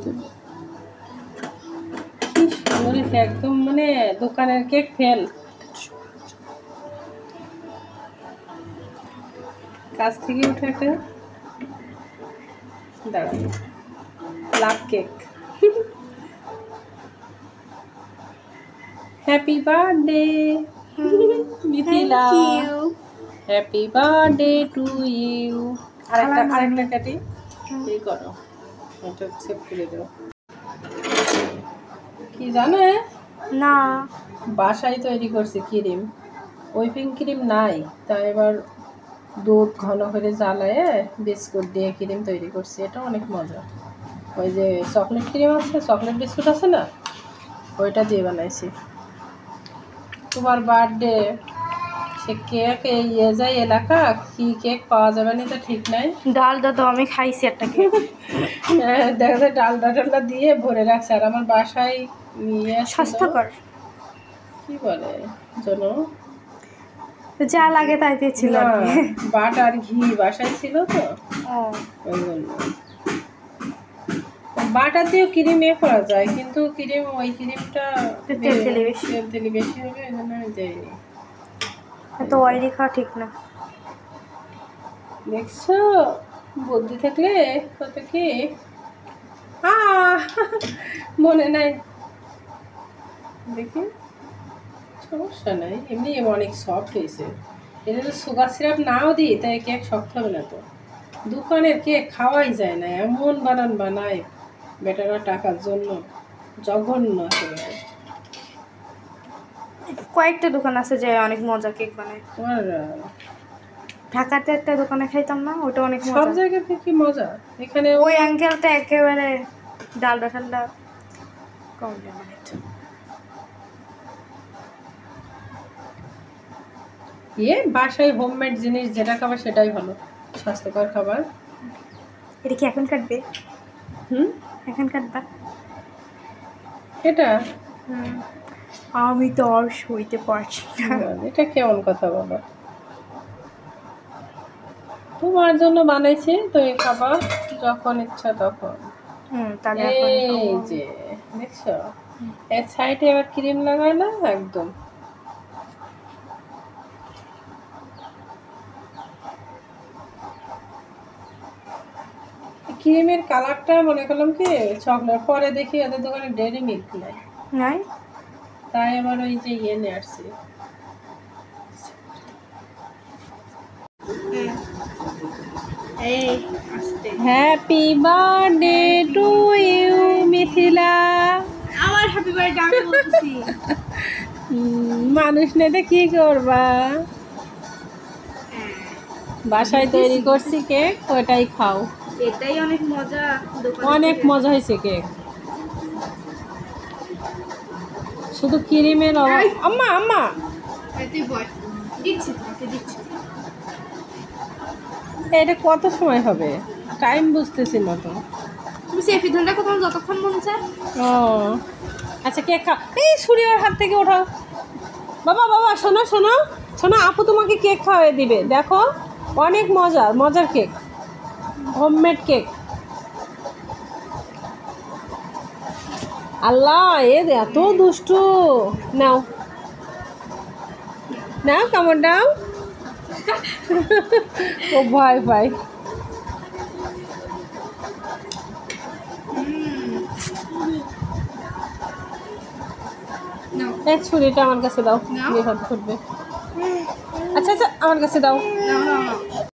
কি সুন্দর একদম মানে দোকানের কেক ফেল। কাছ থেকে উঠে একটা দাঁড়ান love cake. Happy birthday Mithila, happy birthday to you. আরেকটা কাটি এই করো, এটা সেভ করে দাও। কি জানো না, বাসায় তৈরি করছে ক্রিম, হুইপিং ক্রিম নাই, তাই এবার দুধ ঘন করে জ্বালায় বিস্কুট দিয়ে ক্রিম তৈরি করছি। এটা অনেক মজা। ওই যে চকলেট ক্রিম আছে, চকলেট বিস্কুট আছে না, ওইটা দিয়ে বানাইছি। তোমার বার্থডে সে কেক এই যায় এলাকা, কি কেক পাওয়া যাবে না তো ঠিক নাই। ডাল দাদা আমি খাইছি একটা কেক। দেখা যায় ডালডা টালডা দিয়ে ভরে রাখছে। আর আমার বাসায় নিয়ে স্বাস্থ্যকর কি বলে জানো, যা লাগে তাই দিয়েছিল। বাটার ঘি বাসায় ছিল তো, ওই জন্য বাটার দিয়েও ক্রিম করা যায়, কিন্তু ক্রিম ওই ক্রিমটা তেল তেলি বেশি হবে, এই জন্য আমি যাইনি। তো অয়েলি খাওয়া ঠিক না। দেখছো বুদ্ধি থাকলে কত কি মনে নাই। দেখি সমস্যা নাই, এমনি অনেক সফট হয়েছে। এটা তো সুগার সিরাপ নাও দিই তাই কেক শক্ত হবে না। তো দোকানের কেক খাওয়াই যায় না, এমন বানায় বেটারা টাকার জন্য, জঘন্য একেবারে। কয়েকটা দোকান আছে যে অনেক মজা কেক বানায়। তোমার ঢাকাতে একটা দোকানে খাইতাম না, ওটা অনেক মজা। সব জায়গাতে কি মজা, এখানে ওই আঙ্কেলটা একেবারে ডালডা ঠান্ডা কম বানাইতো। বাসায় হোমমেড জিনিস যেটা খাবার সেটাই ভালো, স্বাস্থ্যকর খাবার। এটা কি এখন কাটবে? এখন কাটবা এটা? আমি তো আর সইতে পারছি না। এটা কেমন কথা বলো? তোমার জন্য বানাইছি তো এই খাবার, যখন ইচ্ছা তখন। এই যে দেখছো এর সাইডে আবার ক্রিম লাগায় না একদম। ক্রিমের কালারটা মনে করলাম কি চকলেট, পরে দেখি ওদের দোকানে ডেইরি মিল্ক নাই, তাই আবার ওই যে নিয়ে আসছি। Happy birthday to you Mithila. আমার হ্যাপি বার্থডে আমি বলছি। মানুষ নেই কি করবা, বাসায় তৈরি করছি কেক, ওটাই খাও। এটাই অনেক মজা, অনেক মজা হয়েছে কেক, শুধু ক্রিমের অভাব। আম্মা আম্মা এটা কত সময় হবে টাইম বুঝতেছি না তো। তুমি সেফি ধরলে কোথাও যতক্ষণ মন চায়। ও আচ্ছা কেক খা। এই সূর্যের হাত থেকে ওঠাও বাবা। বাবা শোনো শোনো শোনো, আপু তোমাকে কেক খাওয়াই দিবে, দেখো অনেক মজার কেক, হোমমেড কেক। আল্লাহ এত দুষ্টু। নাও নাও কেমন নাও। ও ভয় পাই। এই ছুরিটা আমার কাছে দাও, বিপদ ঘটবে। আচ্ছা আচ্ছা আমার কাছে দাও।